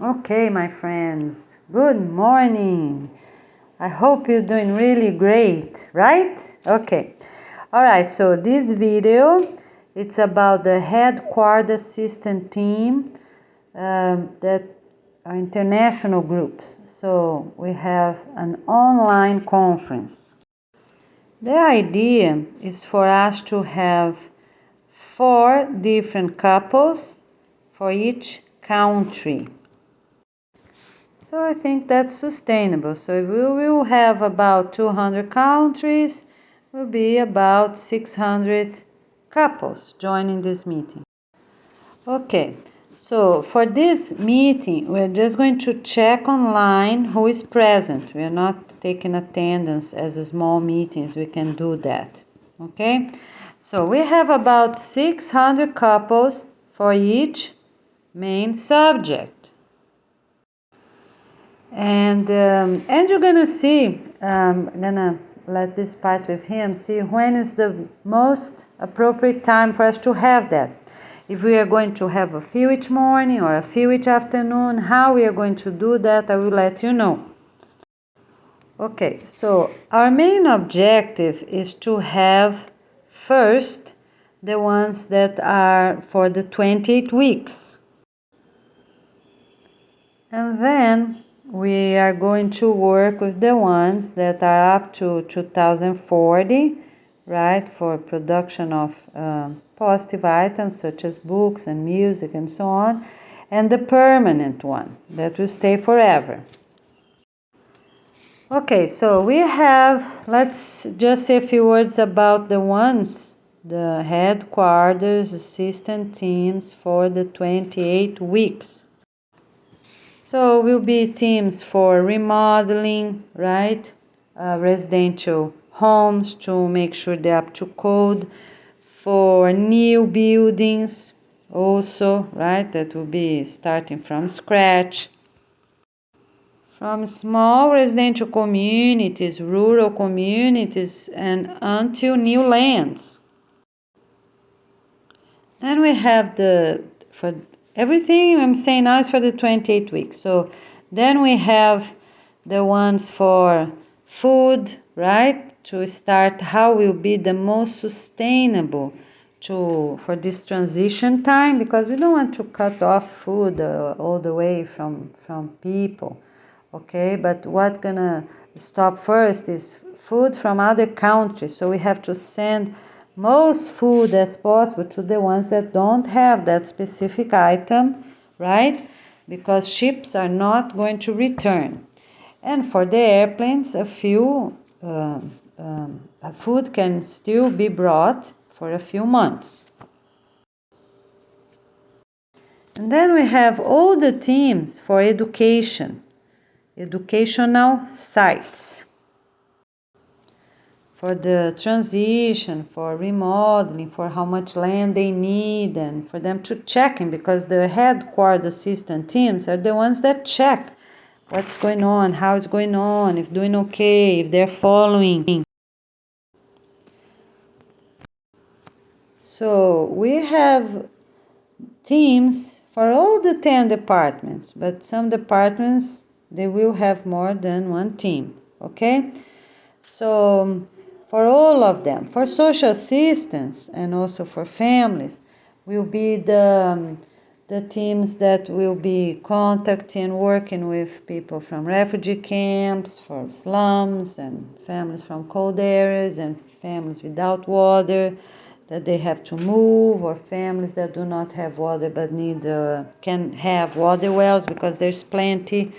Okay, my friends, good morning. I hope you're doing really great, right? Okay. All right, so this video, it's about the Headquarter Assistance Team that are international groups. So we have an online conference. The idea is for us to have 4 different couples for each country. So I think that's sustainable. So we will have about 200 countries, will be about 600 couples joining this meeting. Okay, so for this meeting, we're just going to check online who is present. We are not taking attendance as a small meetings. We can do that. Okay, so we have about 600 couples for each main subject. And you're gonna see, I'm gonna let this part with him, see when is the most appropriate time for us to have that. If we are going to have a few each morning or a few each afternoon, how we are going to do that, I will let you know. Okay, so our main objective is to have first the ones that are for the 28 weeks. And then we are going to work with the ones that are up to 2040, right, for production of positive items such as books and music and so on, and the permanent one that will stay forever. Okay, so we have, let's just say a few words about the ones, the headquarters assistant teams for the 28 weeks. So will be teams for remodeling, right? Residential homes to make sure they're up to code. For new buildings also, right? That will be starting from scratch. From small residential communities, rural communities, and until new lands. And we have for everything I'm saying now is for the 28 weeks. So then we have the ones for food, right? To start how will be the most sustainable for this transition time, because we don't want to cut off food all the way from people, okay? But what gonna stop first is food from other countries. So we have to send most food as possible to the ones that don't have that specific item, right? Because ships are not going to return. And for the airplanes, a few food can still be brought for a few months. And then we have all the teams for educational sites. For the transition, for remodeling, for how much land they need, and for them to check in, because the headquarter assistant teams are the ones that check what's going on, how it's going on, if doing okay, if they're following. So we have teams for all the 10 departments, but some departments, they will have more than one team, okay? So for all of them, for social assistance and also for families, will be the teams that will be contacting, working with people from refugee camps, from slums, and families from cold areas, and families without water that they have to move, or families that do not have water but can have water wells because there's plenty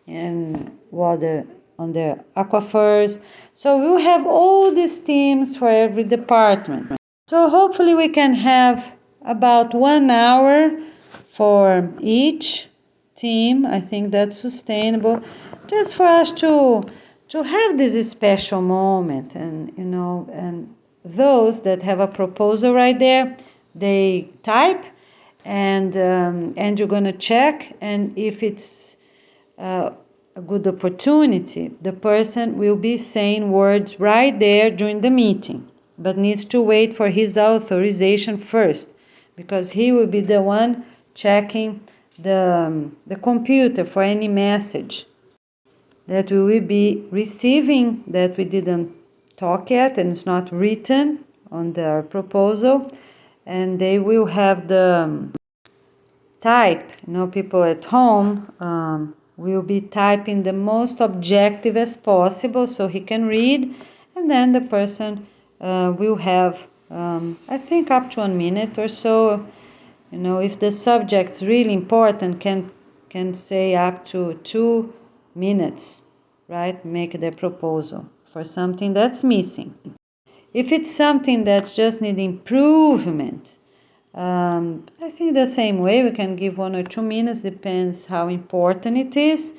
and water on their aquifers. So we'll have all these teams for every department. So hopefully we can have about 1 hour for each team. I think that's sustainable, just for us to have this special moment. And and those that have a proposal right there, they type, and you're gonna check, and if it's a good opportunity, the person will be saying words right there during the meeting, but needs to wait for his authorization first, because he will be the one checking the computer for any message that we will be receiving that we didn't talk yet and it's not written on their proposal, and they will have the type. People at home will be typing the most objective as possible so he can read, and then the person will have I think up to 1 minute or so. If the subject's really important, can say up to 2 minutes, right? Make the proposal for something that's missing. If it's something that just needs improvement, I think the same way we can give 1 or 2 minutes, depends how important it is,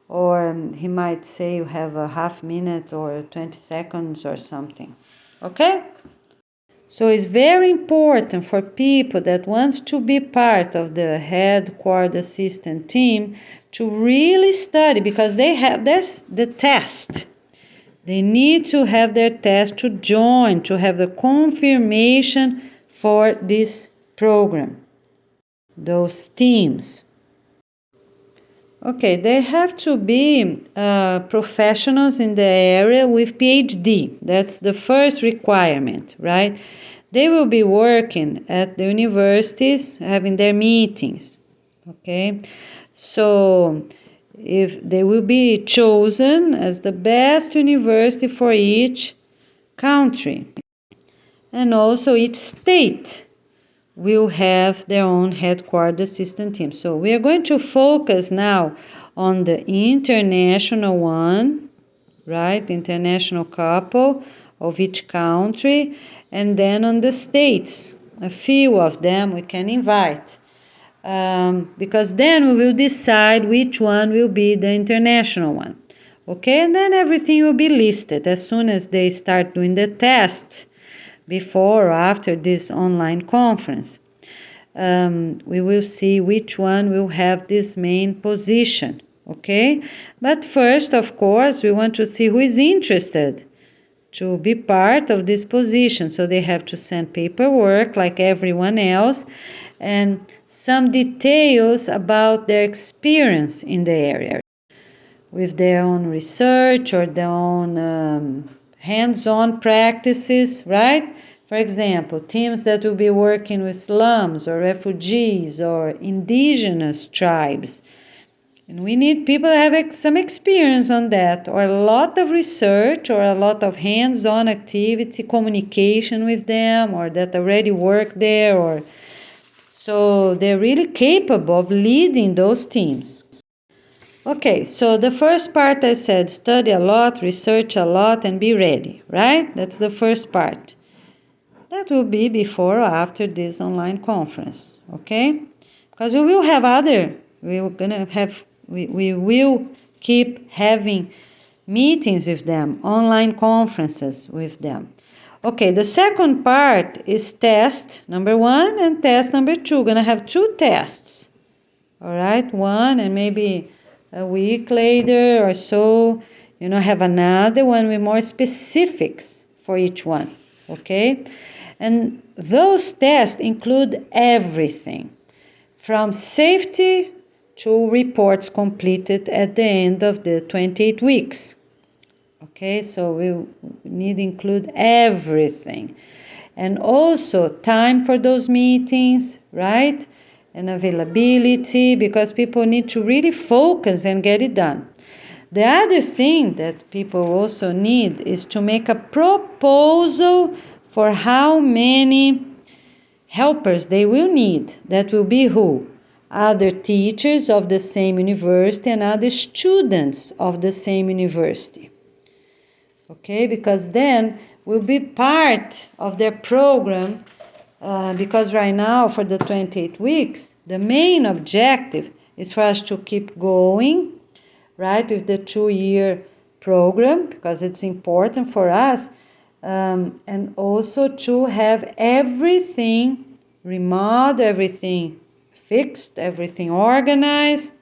or he might say you have a half minute or 20 seconds or something. Okay? So it's very important for people that wants to be part of the Headquarter Assistance Team to really study, because there's the test. They need to have their test to join, to have the confirmation for this program, those teams. Okay, they have to be professionals in the area with PhD. That's the first requirement, right? They will be working at the universities, having their meetings, okay? So if they will be chosen as the best university for each country, and also each state will have their own headquarter assistant team. So we are going to focus now on the international one, right? International couple of each country, and then on the states. A few of them we can invite, because then we will decide which one will be the international one. Okay, and then everything will be listed as soon as they start doing the test, before or after this online conference. We will see which one will have this main position, okay? But first, of course, we want to see who is interested to be part of this position. So they have to send paperwork like everyone else, and some details about their experience in the area, with their own research or their own hands-on practices, right? For example, teams that will be working with slums or refugees or indigenous tribes. And we need people that have some experience on that, or a lot of research, or a lot of hands-on activity, communication with them, or that already work there, or so they're really capable of leading those teams. Okay, so the first part I said, study a lot, research a lot, and be ready, right? That's the first part. That will be before or after this online conference, okay? Because we will have we will keep having meetings with them, online conferences with them. Okay, the second part is test number 1 and test number 2. We're gonna have 2 tests, all right? One, and maybe a week later or so, have another one with more specifics for each one, okay? And those tests include everything from safety to reports completed at the end of the 28 weeks. Okay, so we need to include everything. And also time for those meetings, right? And availability, because people need to really focus and get it done. The other thing that people also need is to make a proposal for how many helpers they will need. That will be who? Other teachers of the same university and other students of the same university. Okay, because then will be part of their program, because right now for the 28 weeks, the main objective is for us to keep going, right, with the 2-year program, because it's important for us, and also to have everything remodeled, everything fixed, everything organized,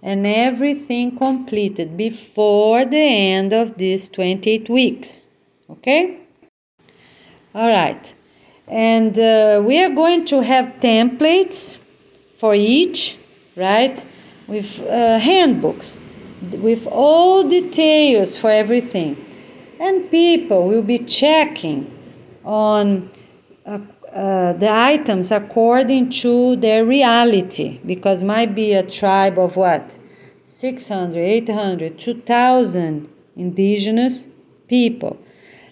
and everything completed before the end of these 28 weeks. Okay? All right. And we are going to have templates for each, right? With handbooks, with all details for everything. And people will be checking on the items according to their reality, because might be a tribe of what? 600, 800, 2,000 indigenous people.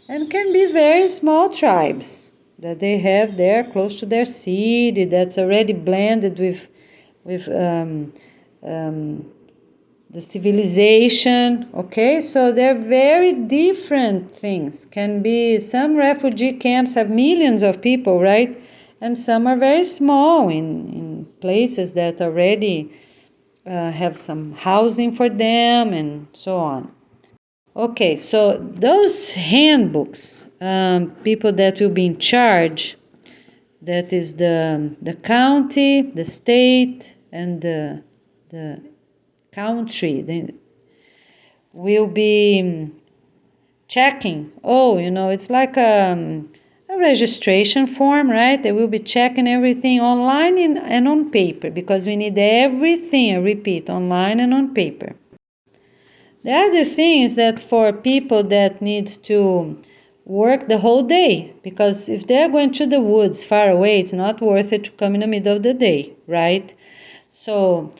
And can be very small tribes that they have there close to their city, that's already blended with the civilization, okay? So they're very different things. Can be, some refugee camps have millions of people, right? And some are very small in places that already have some housing for them and so on. Okay, so those handbooks, people that will be in charge, that is the county, the state, and the country, they will be checking. It's like a registration form, right? They will be checking everything online and on paper, because we need everything, I repeat, online and on paper. The other thing is that for people that need to work the whole day, because if they're going to the woods far away, it's not worth it to come in the middle of the day, right? So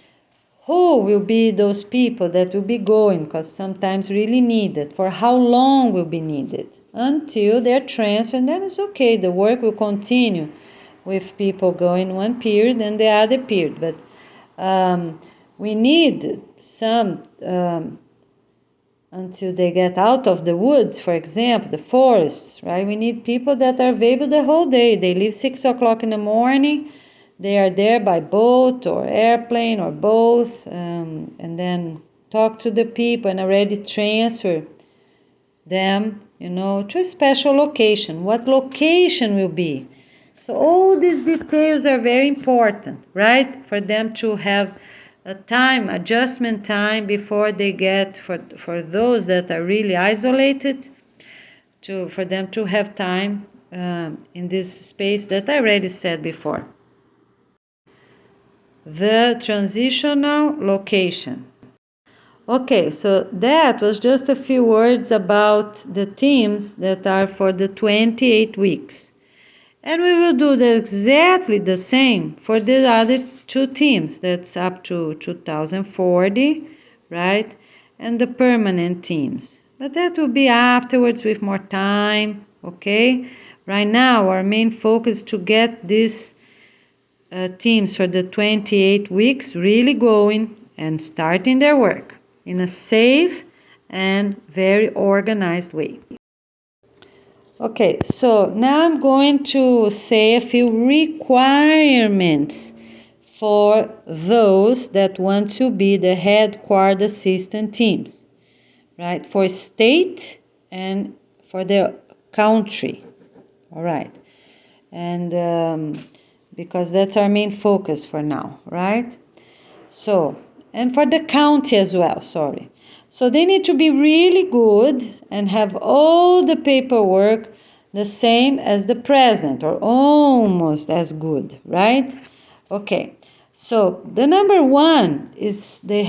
who will be those people that will be going, because sometimes really needed? For how long will be needed? Until they're transferred, and then it's okay. The work will continue with people going one period and the other period. But we need some until they get out of the woods, for example, the forests, right? We need people that are available the whole day. They leave 6 o'clock in the morning. They are there by boat or airplane or both, and then talk to the people and already transfer them, to a special location. What location will be? So all these details are very important, right? For them to have a adjustment time before they get, for those that are really isolated, for them to have time in this space that I already said before. The transitional location. Okay, so that was just a few words about the teams that are for the 28 weeks. And we will do exactly the same for the other two teams, that's up to 2040, right? And the permanent teams. But that will be afterwards with more time, okay? Right now, our main focus is to get these teams for the 28 weeks really going and starting their work in a safe and very organized way. Okay, so now I'm going to say a few requirements for those that want to be the Headquarter Assistance Teams, right? For state and for their country, all right? And because that's our main focus for now, right? So, and for the county as well, sorry. So they need to be really good and have all the paperwork the same as the present, or almost as good, right? Okay, so the number one is they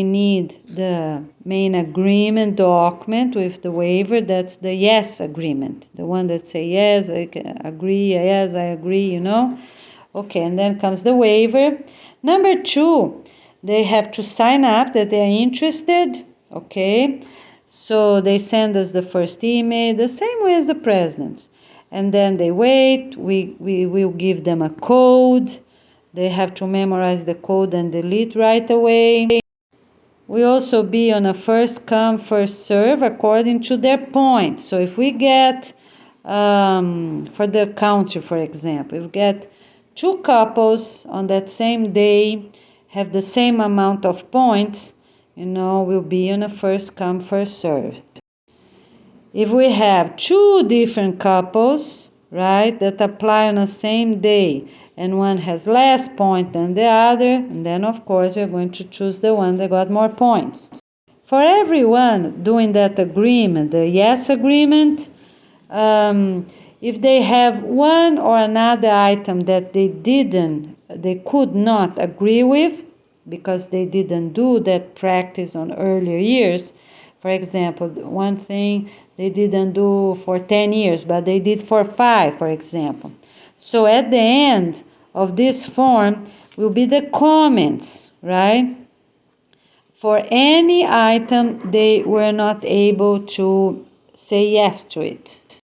need the main agreement document with the waiver. That's the yes agreement, the one that say yes, I agree, yes, I agree, Okay, and then comes the waiver. Number two, they have to sign up that they are interested, okay? So they send us the first email, the same way as the presidents. And then they wait, we will give them a code. They have to memorize the code and delete right away. We also be on a first come, first serve according to their points. So if we get, for the country, for example, if we get 2 couples on that same day, have the same amount of points, we'll be on a first come, first serve. If we have 2 different couples, right, that apply on the same day, and one has less point than the other, and then of course we're going to choose the one that got more points. For everyone doing that agreement, the yes agreement, if they have one or another item that they didn't they could not agree with because they didn't do that practice on earlier years. For example, one thing they didn't do for 10 years, but they did for 5, for example. So at the end of this form will be the comments, right? For any item they were not able to say yes to it.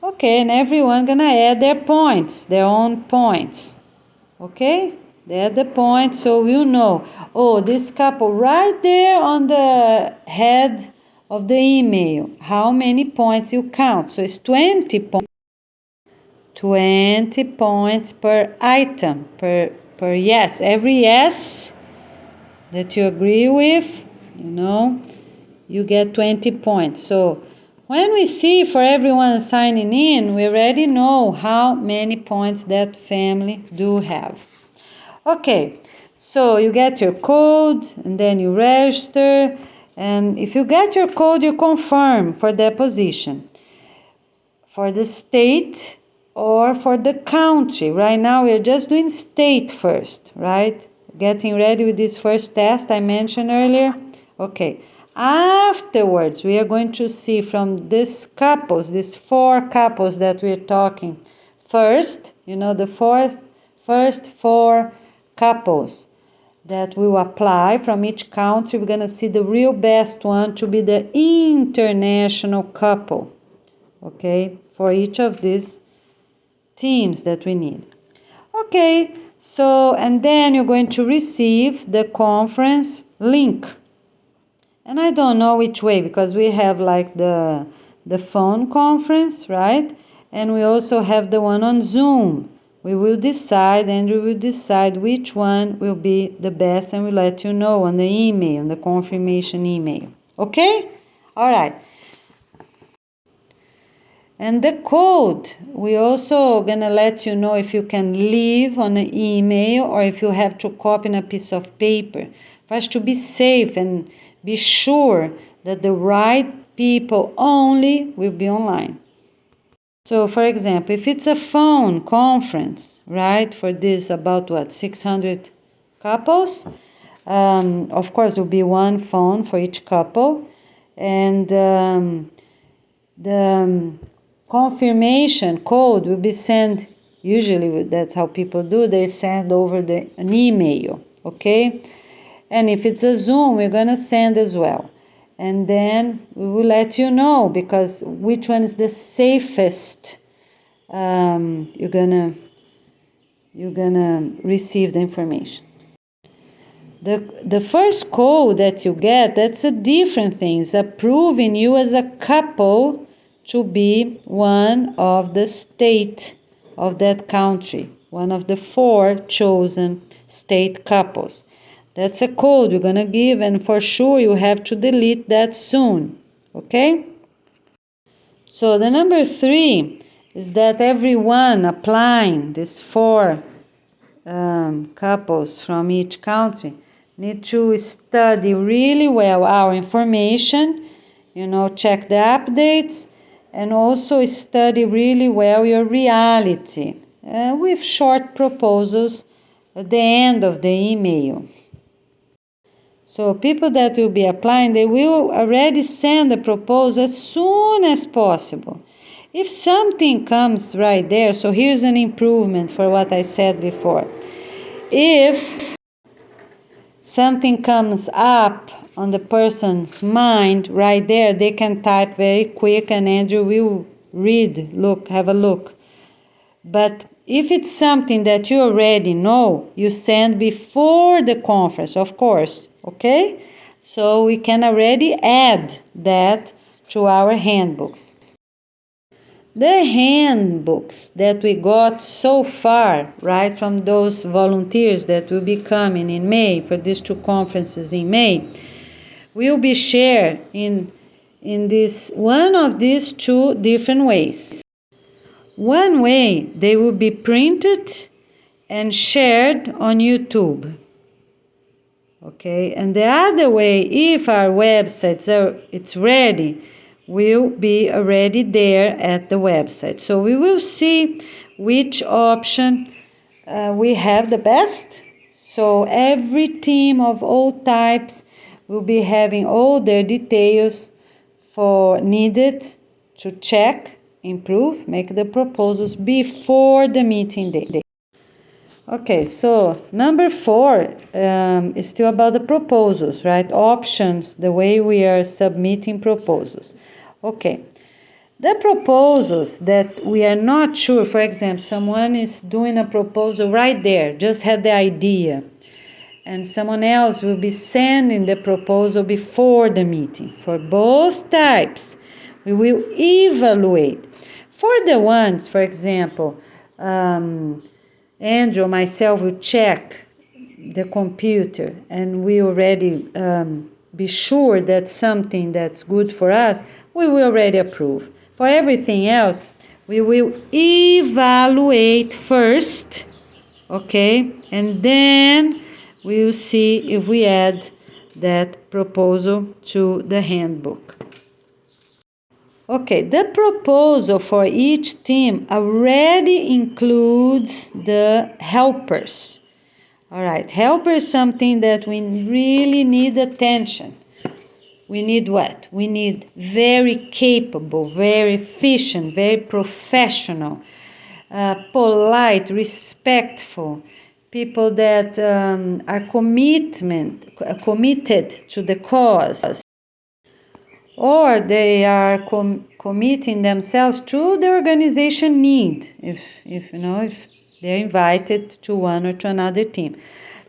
Okay, and everyone gonna add their points, their own points. Okay? They add the points so we'll know. Oh, this couple right there on the head of the email. How many points you count? So it's 20 points. 20 points per item, per yes. Every yes that you agree with, you get 20 points. So when we see for everyone signing in, we already know how many points that family do have. Okay, so you get your code and then you register, and if you get your code, you confirm for the position, for the state or for the country. Right now we're just doing state first, right? Getting ready with this first test I mentioned earlier. Okay, afterwards we are going to see from these couples, these 4 couples that we're talking first, the first 4 couples that will apply from each country. We're going to see the real best one to be the international couple, okay, for each of these teams that we need. Okay, so and then you're going to receive the conference link. And I don't know which way, because we have like the phone conference, right? And we also have the one on Zoom. We will decide, Andrew will decide which one will be the best, and we'll let you know on the email, on the confirmation email. Okay? All right. And the code, we also gonna let you know if you can leave on an email or if you have to copy on a piece of paper. For us to be safe and be sure that the right people only will be online. So, for example, if it's a phone conference, right, for this about 600 couples, of course, will be one phone for each couple, and the confirmation code will be sent. Usually, that's how people do. They send over an email, okay? And if it's a Zoom, we're gonna send as well. And then we will let you know, because which one is the safest. You're gonna receive the information. The first code that you get, that's a different thing. It's approving you as a couple to be one of the state of that country, one of the 4 chosen state couples. That's a code you're going to give, and for sure you have to delete that soon, okay? So the number 3 is that everyone applying, these 4 couples from each country, need to study really well our information, check the updates, and also study really well your reality with short proposals at the end of the email. So people that will be applying, they will already send the proposal as soon as possible. If something comes right there, so here's an improvement for what I said before. If something comes up on the person's mind right there, they can type very quick and Andrew will have a look. But if it's something that you already know, you send before the conference, of course, okay? So we can already add that to our handbooks. The handbooks that we got so far, right, from those volunteers that will be coming in May for these 2 conferences in May, will be shared in this one of these 2 different ways. One way, they will be printed and shared on YouTube. Okay, and the other way, if our websites it's ready, will be already there at the website. So we will see which option we have the best. So every team of all types will be having all their details for needed to check, improve, make the proposals before the meeting day. Okay, so number 4 is still about the proposals, right? Options, the way we are submitting proposals. Okay, the proposals that we are not sure, for example, someone is doing a proposal right there, just had the idea, and someone else will be sending the proposal before the meeting. For both types, we will evaluate. For the ones, for example, Andrew or myself will check the computer and we already be sure that's something that's good for us, we will already approve. For everything else, we will evaluate first, okay, and then we will see if we add that proposal to the handbook. Okay, the proposal for each team already includes the helpers. All right, helper is something that we really need attention. We need what? We need very capable, very efficient, very professional, polite, respectful, people that are committed to the cause, or they are committing themselves to the organization need, if they're invited to one or to another team.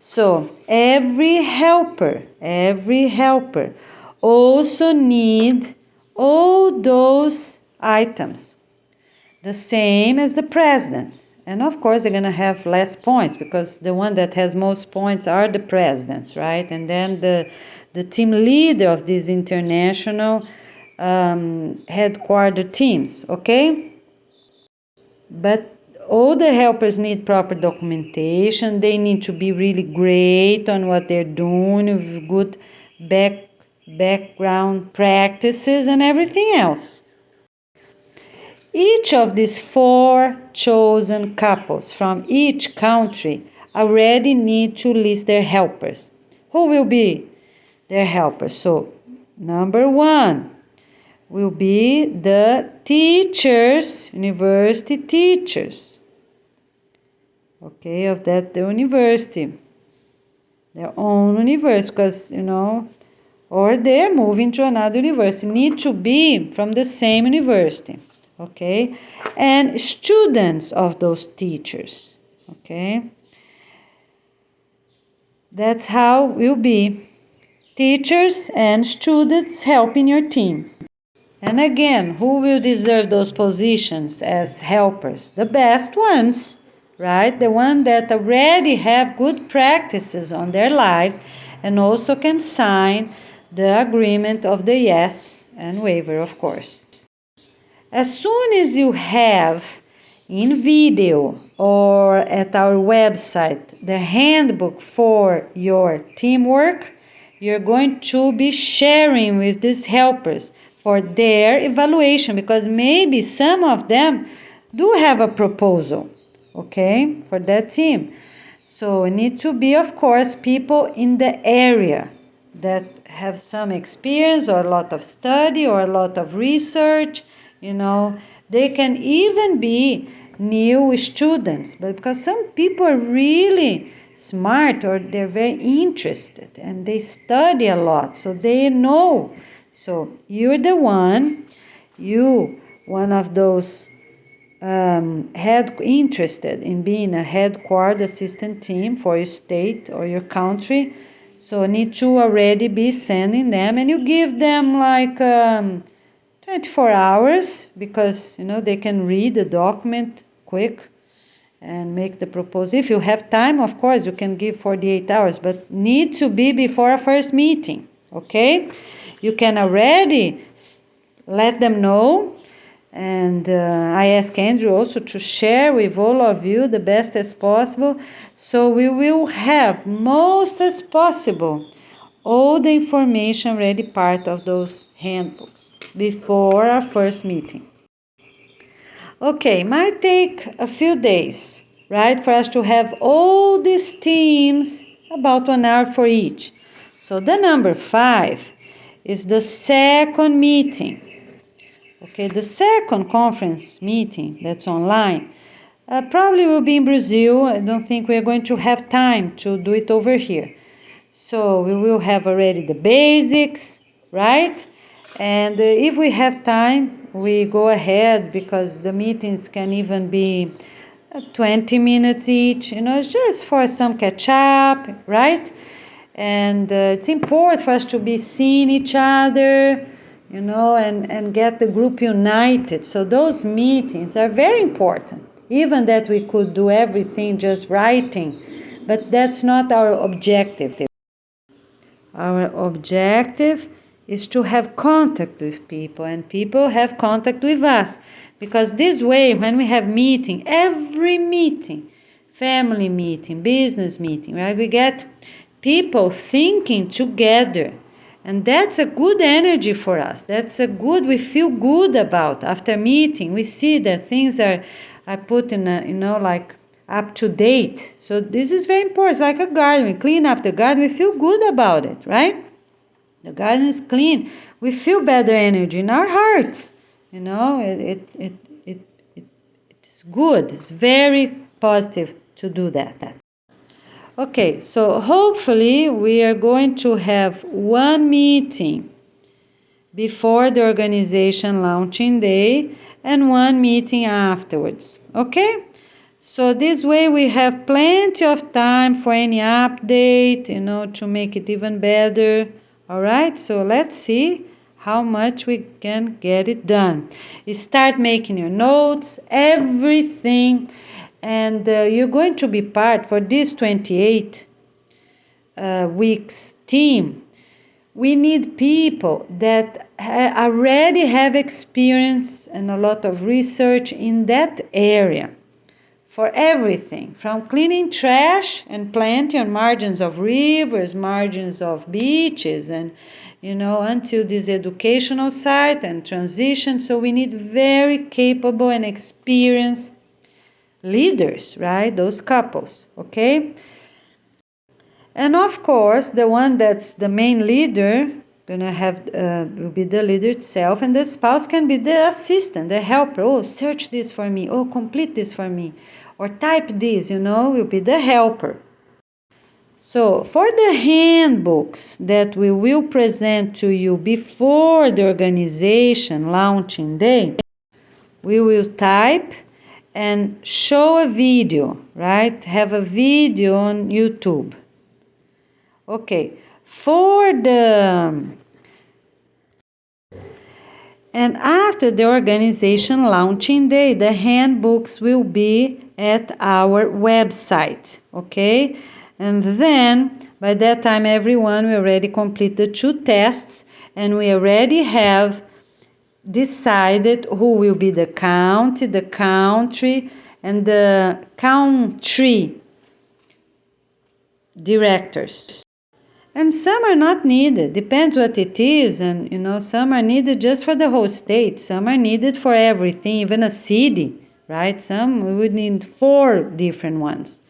So every helper also need all those items, the same as the president. And of course, they're going to have less points because the one that has most points are the presidents, right? And then the team leader of these international headquarter teams, okay? But all the helpers need proper documentation. They need to be really great on what they're doing, with good background practices and everything else. Each of these 4 chosen couples from each country already need to list their helpers. Who will be their helpers? So, number 1 will be the teachers, university teachers. Okay, of that the university, their own university, because, or they're moving to another university, need to be from the same university. Okay, and students of those teachers. Okay, that's how will be teachers and students helping your team. And again, who will deserve those positions as helpers? The best ones, right? The ones that already have good practices on their lives and also can sign the agreement of the yes and waiver, of course. As soon as you have in video or at our website the handbook for your teamwork, you're going to be sharing with these helpers for their evaluation, because maybe some of them do have a proposal, okay, for that team. So it needs to be, of course, people in the area that have some experience or a lot of study or a lot of research. They can even be new students, but because some people are really smart or they're very interested and they study a lot, so they know. So you're the one of those interested in being a headquarter assistant team for your state or your country. So need to already be sending them, and you give them like 24 hours, because they can read the document quick and make the proposal. If you have time, of course, you can give 48 hours, but need to be before a first meeting, okay? You can already let them know, and I ask Andrew also to share with all of you the best as possible, so we will have most as possible all the information already part of those handbooks before our first meeting. Okay, might take a few days, right? For us to have all these teams, about 1 hour for each. So the number 5 is the second meeting. Okay, the second conference meeting that's online probably will be in Brazil. I don't think we're going to have time to do it over here. So we will have already the basics, right? And if we have time, we go ahead because the meetings can even be 20 minutes each. It's just for some catch up, right? And it's important for us to be seeing each other, and get the group united. So those meetings are very important. Even that we could do everything just writing, but that's not our objective. Our objective is to have contact with people, and people have contact with us. Because this way, when we have meeting, every meeting, family meeting, business meeting, right, we get people thinking together. And that's a good energy for us. We feel good about after meeting. We see that things are put in like up to date. So this is very important. It's like a garden. We clean up the garden. We feel good about it, right? The garden is clean. We feel better energy in our hearts. It's good. It's very positive to do that. Okay, so hopefully we are going to have one meeting before the organization launching day and one meeting afterwards. Okay? So this way we have plenty of time for any update, to make it even better. All right? So let's see how much we can get it done. You start making your notes, everything. And you're going to be part for this 28 weeks team. We need people that already have experience and a lot of research in that area for everything, from cleaning trash and planting on margins of rivers, margins of beaches, and until this educational site and transition. So we need very capable and experienced leaders, right? Those couples, okay? And of course, the one that's the main leader will be the leader itself, and the spouse can be the assistant, the helper. Oh, search this for me. Oh, complete this for me. Or type this, will be the helper. So, for the handbooks that we will present to you before the organization launching day, we will type and show a video, right? Have a video on YouTube. Okay, and after the organization launching day, the handbooks will be at our website, okay? And then, by that time, everyone will already complete the 2 tests, and we already have decided who will be the county, the country, and the country directors. And some are not needed, depends what it is, and some are needed just for the whole state, some are needed for everything, even a city, right? Some we would need 4 different ones,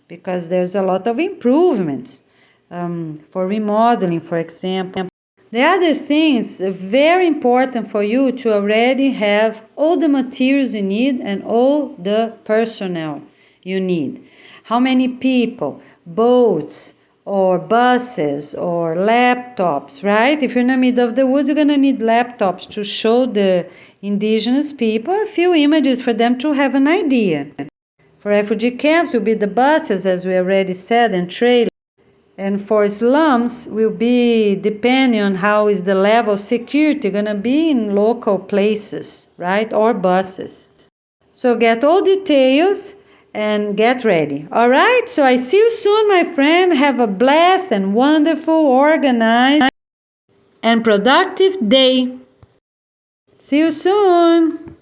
because there's a lot of improvements for remodeling, for example. The other thing is very important for you to already have all the materials you need and all the personnel you need. How many people, boats, or buses, or laptops, right? If you're in the middle of the woods, you're going to need laptops to show the indigenous people a few images for them to have an idea. For refugee camps, will be the buses, as we already said, and trailers. And for slums, will be depending on how is the level of security, going to be in local places, right? Or buses. So get all details and get ready. All right? So I see you soon, my friend. Have a blessed and wonderful, organized, and productive day. See you soon.